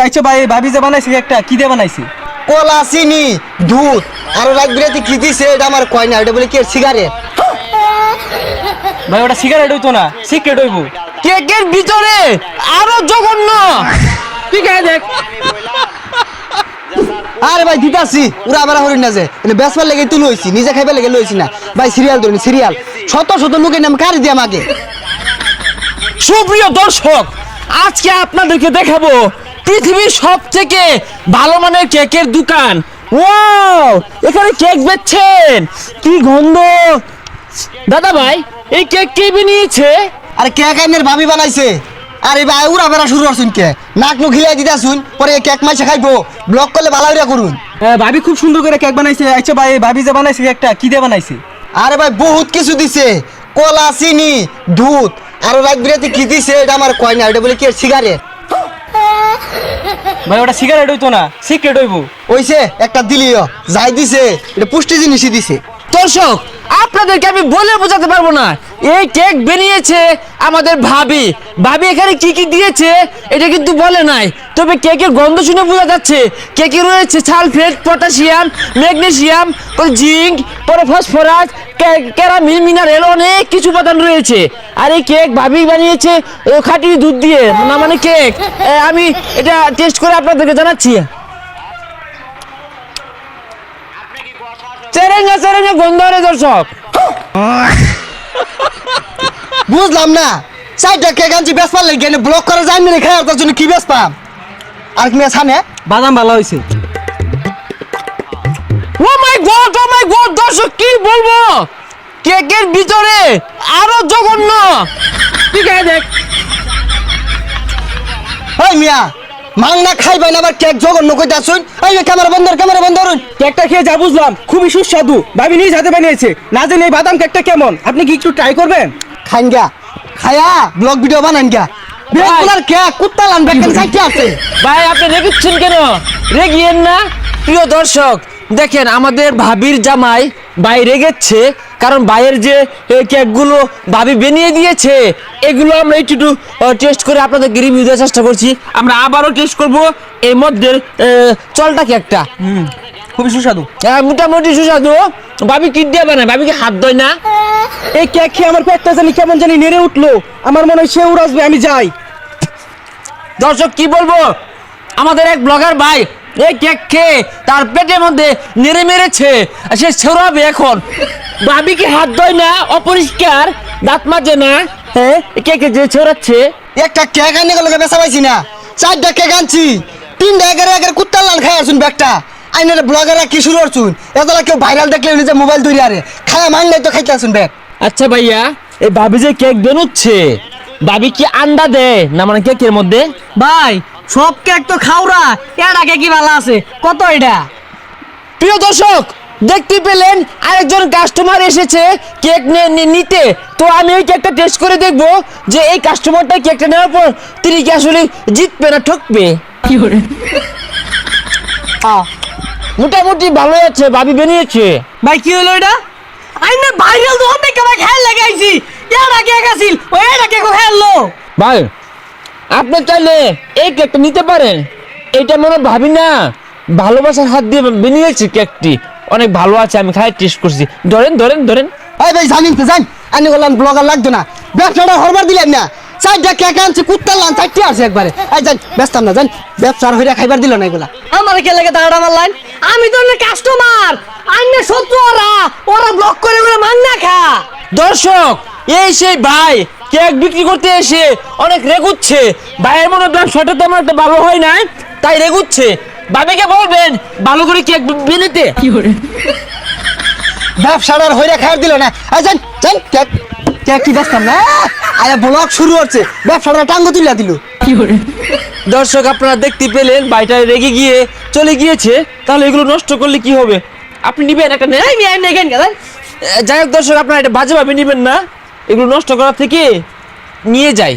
আচ্ছা ভাই ভাবি যে বানাইছে একটা কি দিয়ে বানাইছে? কলা চিনি দুধ আর রাত বিরাতে কি দিছে এটা আমার কয় না, এটা বলে কি সিগারেট। ভাই ওটা সিগারেট হইতো না, সিগারেট হইবো। কেকের ভিতরে আরো জঘন্য। ঠিক আছে দেখ। আরে ভাই দিতাছি ওরা আবার হরিণ না যে বেসবার লেগে তুই লইছি, নিজে খাইবার লেগে লইছি না ভাই। সিরিয়াল ধরুন সিরিয়াল, শত শত লোকের নাম কারি দিয়ে আমাকে। সুপ্রিয় দর্শক, আজকে আপনাদেরকে দেখাবো পৃথিবীর সবথেকে ভালো মানের কেকের দোকান। ওয়াও, এখানে কেক বেচছেন, কি গন্ধ। দাদা ভাই, এই কেক কে বানিয়েছে? আরে কেক আইনের ভাবি বানাইছে। আরে ভাই উড়া বেড়া শুরু করছুন কে, নাক মুখ হিলাই দিতে আসুন, পরে কেক মাইসে খাইবো, ব্লক করলে বালাউরিয়া করুন। ভাবি খুব সুন্দর করে কেক বানাইছে। আচ্ছা ভাই ভাবি যে বানাইছে একটা কি দিয়ে বানাইছে? আরে ভাই বহুত কিছু দিছে, কলা চিনি দুধ আর রাত বিরাতে কি দিছে এটা আমার কয় না, এটা বলে কি সিগারেট। ভাই ওটা সিগারেট হইতো না, সিগারেট হইবো। ওইছে একটা দিলিও যাই দিছে, এটা পুষ্টি জিনিসই দিছে। দর্শক, আপনাদেরকে আমি বলে বোঝাতে পারবো না। এই কেক বানিয়েছে আমাদের ভাবি। ভাবি এখানে কি কি দিয়েছে এটা কিন্তু বলে নাই, তবে কেকের গন্ধ শুনে বোঝা যাচ্ছে কেকে রয়েছে সালফেট, পটাশিয়াম, ম্যাগনেসিয়াম, জিঙ্ক, পরে ফসফরাস, ক্যারামিল, মিনারেল, অনেক কিছু উপাদান রয়েছে। আর এই কেক ভাবি বানিয়েছে খাঁটি দুধ দিয়ে, না মানে কেক। আমি এটা টেস্ট করে আপনাদেরকে জানাচ্ছি। চেরেঙ্গা চেরেঙ্গা গন্ধ রে দর্শক। বুঝলাম না, চারটা কেক আনছি বেসপার লেগে ব্লক করে যাই না খাই, তার জন্য কি বেসপাম? আর কি সামনে বাদাম ভালো হয়েছে। ও মাই গড, দর্শক কি বলবো, কেকের ভিতরে আরো জঘন্য। ঠিক আছে দেখ। ওই মিয়া মাংনা খাইবেন আবার কেক জঘন্য কইতে আসুন। এই ক্যামেরা বন্ধ কর, ক্যামেরা বন্ধ করুন। কেকটা খেয়ে যা বুঝলাম খুবই সুস্বাদু। ভাবি নিজ হাতে বানিয়েছে, না জানি এই বাদাম কেকটা কেমন। আপনি কি একটু ট্রাই করবেন? খাইন গা খায়া ব্লগ ভিডিও বানান গা। বেগুলার কেক কুত্তা লান বেকেন সাইতে আছে। ভাই আপনি রেগেছেন কেন? রেগিয়েন না। প্রিয় দর্শক, দেখেন আমাদের ভাবির জামাই ভাই রেগেছে, কারণ ভাইয়ের যে কেকগুলো ভাবি বানিয়ে দিয়েছে এগুলো আমরা একটু টেস্ট করে আপনাদেরকে রিভিউ দেওয়ার চেষ্টা করছি। আমরা আবারও টেস্ট করব এর মধ্যে চলটা কেকটা। খুবই সুস্বাদু। মোটামুটি সুস্বাদু। ভাবি কি দিয়ে বানায়? ভাবি কি হাত ধোয় না? এই কেক খেয়ে আমার পেটটা জানি কেমন জানি নেড়ে উঠলো। আমার মনে হয় সে উড়াসবে, আমি যাই। দর্শক কি বলবো, আমাদের এক ব্লগার ভাই এই কেক খেয়ে তার পেটের মধ্যে নেড়ে মেরেছে, সে ছড়াবে এখন। ভাবি কি হাত ধোয় না? অপরিষ্কার, দাঁত মাজে না। হ্যাঁ, কেকে যে ছড়াচ্ছে। একটা কেক আইনে গেলে বেচা পাইছি না, চারটা কেক আনছি, তিনটা এগারে এগারে কুত্তা লান খাই আসুন ব্যাগটা। আইনের ব্লগাররা কি শুরু করছুন, এতলা কেউ ভাইরাল দেখলে নিজে মোবাইল তৈরি আরে খায়া মান নাই তো খাইতে আসুন ব্যাগ। আচ্ছা ভাইয়া, এই ভাবি যে কেক বেরোচ্ছে, ভাবি কি আন্ডা দেয় না মানে কেকের মধ্যে? ভাই সব কেক তো খাওরা, এটা কেক কি ভালো আছে কত এটা? প্রিয় দর্শক, দেখতে পেলেন আরেকজন কাস্টমার এসেছে কেক নিতে। তো আমি ওই কেকটা টেস্ট করে দেখব যে এই কাস্টমারটা কেকটা নেওয়ার পর তিনি কি আসলে জিতবে না ঠকবে। কি করে? মোটামুটি ভালো আছে, ভাবি বানিয়েছে। ভাই কি হলো এটা? আইনে ভাইরাল তো অনেক ভাই খেল লাগাইছি, এটা কেক আছিল ওই এটা কেক খেললো। ভাই আপনি চাইলে এই কেকটা নিতে পারেন। এটা মনে ভাবি না ভালোবাসার হাত দিয়ে বানিয়েছে কেকটি, অনেক ভালো আছে। আমি খাই টেস্ট করছি। ধরেন ধরেন ধরেন। এই ভাই জানিন তো জান, আইনে গেলাম ব্লগার লাগতো না, ব্যবসাটা হরবার দিলেন না। চারটা কেক আনছি কুত্তা লান চারটে আছে একবারে। এই জান ব্যস্তাম না, জান ব্যবসার হইরা খাইবার দিল না এগুলা। আমার কে লাগে দাঁড়া আমার লাইন, আমি তো কাস্টমার, আইনে শত্রু ওরা ব্লক করে করে মান না খা। দর্শক, এই সেই ভাই কেক বিক্রি করতে এসে অনেক রেগুচ্ছে। ভাইয়ের মনে ব্যবসাটা তেমন একটা ভালো হয় না, তাই রেগুচ্ছে। ভাবিকে বলবেন ভালো করে কেক বানাতে। কি করে? ব্যবসাটার হইরা খাইবার দিল না। এই জান জান কেক কেক কি ব্যস্তাম না, আরে ব্লগ শুরু হচ্ছে, ব্যবসাটা টাঙ্গ তুলিয়া দিল। কি করে? দর্শক আপনারা দেখতে পেলেন ভাইটা রেগে গিয়ে চলে গিয়েছে। তাহলে এগুলো নষ্ট করলে কি হবে? আপনি নিবেন একটা নেন। এই আমি নেগেন গেলেন। যাই হোক দর্শক, আপনারা এটা বাজেভাবে নিবেন না, এগুলো নষ্ট করার থেকে নিয়ে যাই।